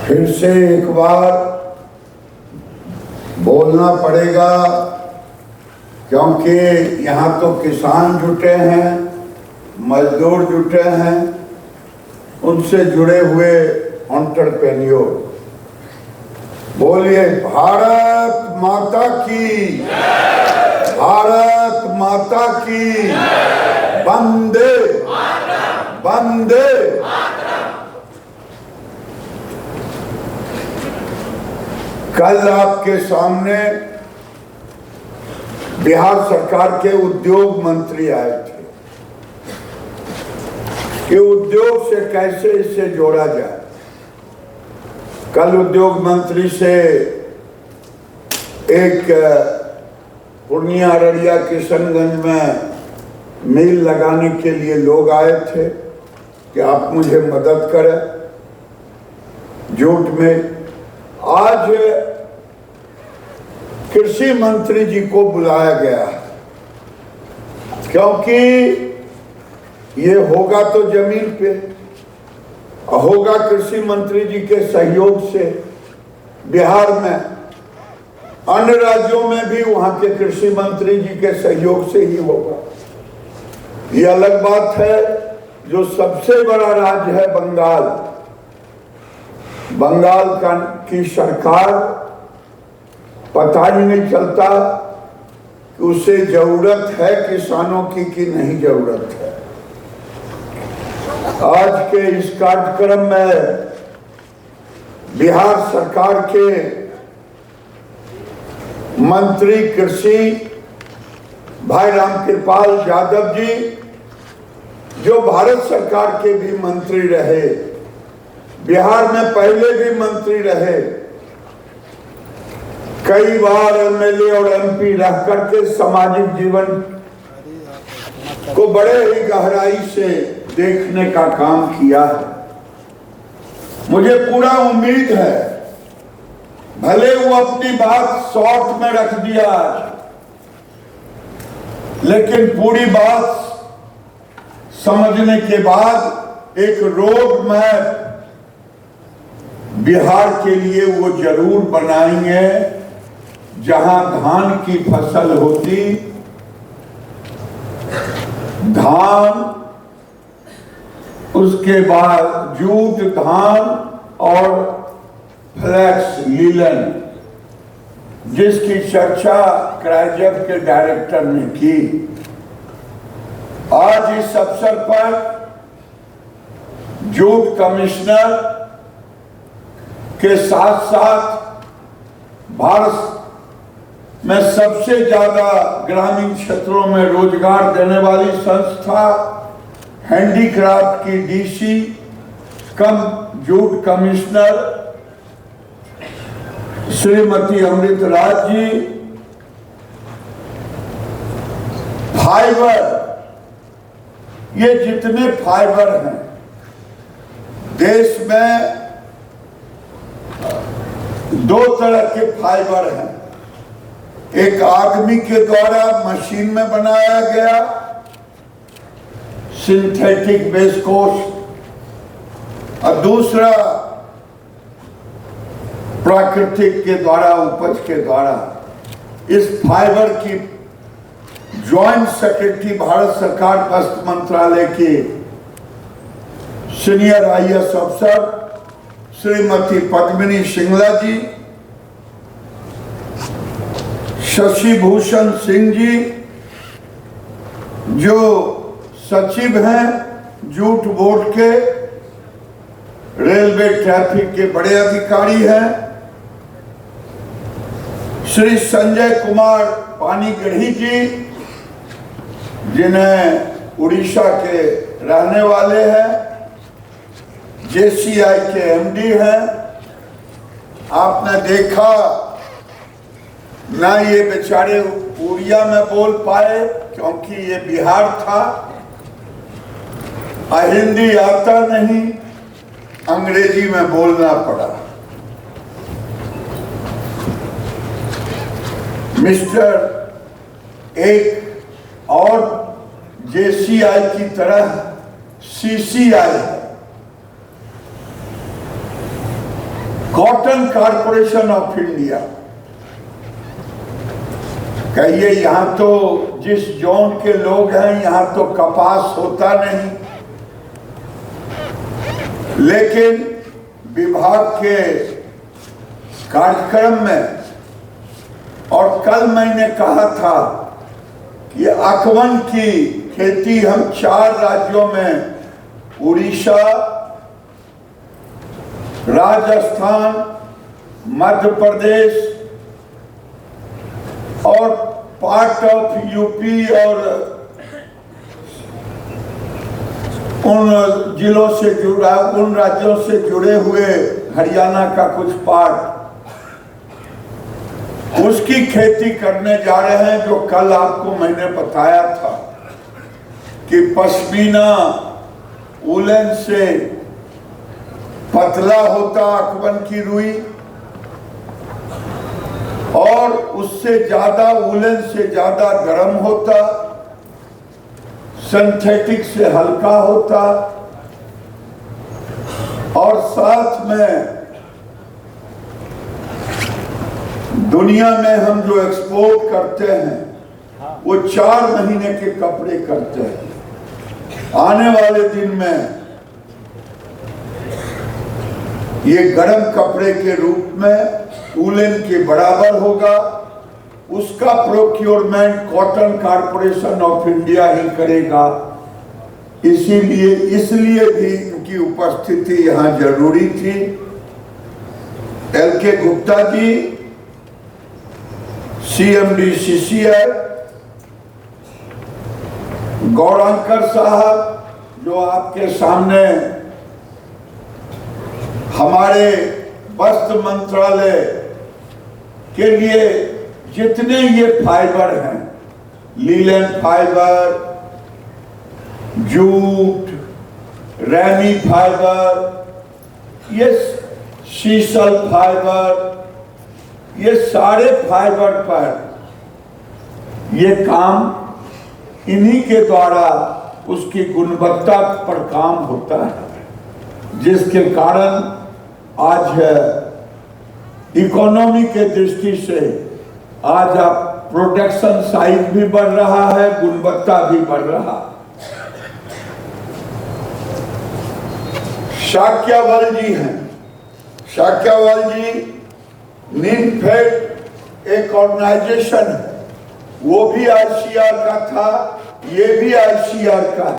फिर से एक बार बोलना पड़ेगा, क्योंकि यहाँ तो किसान जुटे हैं, मजदूर जुटे हैं, उनसे जुड़े हुए एंटरप्रेन्योर। बोलिए भारत माता की, भारत माता की, वंदे वंदे। कल आपके सामने बिहार सरकार के उद्योग मंत्री आए थे कि उद्योग से कैसे इसे जोड़ा जाए। कल उद्योग मंत्री से एक पूर्णिया, अररिया, किशनगंज में मिल लगाने के लिए लोग आए थे कि आप मुझे मदद करें जूट में। आज कृषि मंत्री जी को बुलाया गया, क्योंकि ये होगा तो जमीन पे, होगा कृषि मंत्री जी के सहयोग से। बिहार में, अन्य राज्यों में भी वहां के कृषि मंत्री जी के सहयोग से ही होगा। ये अलग बात है, जो सबसे बड़ा राज्य है बंगाल, बंगाल की सरकार पता ही नहीं चलता कि उसे जरूरत है किसानों की कि नहीं जरूरत है। आज के इस कार्यक्रम में बिहार सरकार के मंत्री कृषि भाई रामकृपाल यादव जी, जो भारत सरकार के भी मंत्री रहे, बिहार में पहले भी मंत्री रहे, कई बार एमएलए और एमपी रह करके सामाजिक जीवन को बड़े ही गहराई से देखने का काम किया है। मुझे पूरा उम्मीद है, भले वो अपनी बात शॉर्ट में रख दिया, लेकिन पूरी बात समझने के बाद एक रोड मैप बिहार के लिए वो जरूर बनाएंगे, जहां धान की फसल होती, धान, उसके बाद जूट, धान और फ्लैक्स, लीलन, जिसकी चर्चा क्राइजर के डायरेक्टर ने की। आज इस अवसर पर जूट कमिश्नर के साथ साथ भारत में सबसे ज्यादा ग्रामीण क्षेत्रों में रोजगार देने वाली संस्था हैंडीक्राफ्ट की डीसी कम jute commissioner Shrimati Amrit Raj ji, fibre, ये जितने फाइबर हैं देश में, दो तरह के फाइबर हैं। एक आदमी के द्वारा मशीन में बनाया गया सिंथेटिक विस्कोस, और दूसरा प्राकृतिक के द्वारा, उपज के द्वारा। इस फाइबर की ज्वाइंट सेक्रेटरी भारत सरकार वस्त्र मंत्रालय के सीनियर आईएएस अफसर श्रीमती पद्मिनी सिंगला जी, शशि भूषण सिंह जी, जो सचिव हैं जूट बोर्ड के, रेलवे ट्रैफिक के बड़े अधिकारी हैं, श्री संजय कुमार पानीगढ़ी जी, जिन्हें उड़ीसा के रहने वाले हैं, जेसीआई के एमडी हैं। आपने देखा ना, ये बेचारे उड़िया में बोल पाए क्योंकि ये बिहार था, हिंदी आता नहीं, अंग्रेजी में बोलना पड़ा। मिस्टर एक और जेसीआई की तरह सीसीआई है, कॉटन कॉरपोरेशन ऑफ इंडिया, कहिए यहां तो जिस जोन के लोग हैं यहां तो कपास होता नहीं, लेकिन विभाग के कार्यक्रम में, और कल मैंने कहा था कि अकवन की खेती हम 4 राज्यों में, उड़ीसा, राजस्थान, मध्य प्रदेश और पार्ट ऑफ यूपी और उन जिलों से जुड़ा, उन राज्यों से जुड़े हुए हरियाणा का कुछ पार्ट, उसकी खेती करने जा रहे हैं। जो कल आपको मैंने बताया था कि पश्मीना उलन से पतला होता अकवन की रुई, और उससे ज्यादा उलन से ज्यादा गर्म होता, सिंथेटिक से हल्का होता, और साथ में दुनिया में हम जो एक्सपोर्ट करते हैं वो 4 महीने के कपड़े करते हैं। आने वाले दिन में ये गर्म कपड़े के रूप में उलन के बराबर होगा। उसका procurement cotton corporation of India ही करेगा। इसलिए भी इनकी उपस्थिति यहाँ जरूरी थी। LK Gupta ji, CMD CCI, गौरंकर साहब जो आपके सामने हमारे वस्त्र मंत्रालय के लिए जितने ये फाइबर हैं, linen fibre, jute, ramie fibre, ये शीशल फाइबर, ये सारे फाइबर पर ये काम इन्हीं के द्वारा उसकी गुणवत्ता पर काम होता है, जिसके कारण आज इकोनॉमी के दृष्टि से आज आप प्रोडक्शन साइज भी बढ़ रहा है, गुणवत्ता भी बढ़ रहा। शाक्यावाल जी हैं, शाक्यावाल जी निनफेड एक ऑर्गेनाइजेशन है, वो भी ICAR का था, ये भी ICAR का है।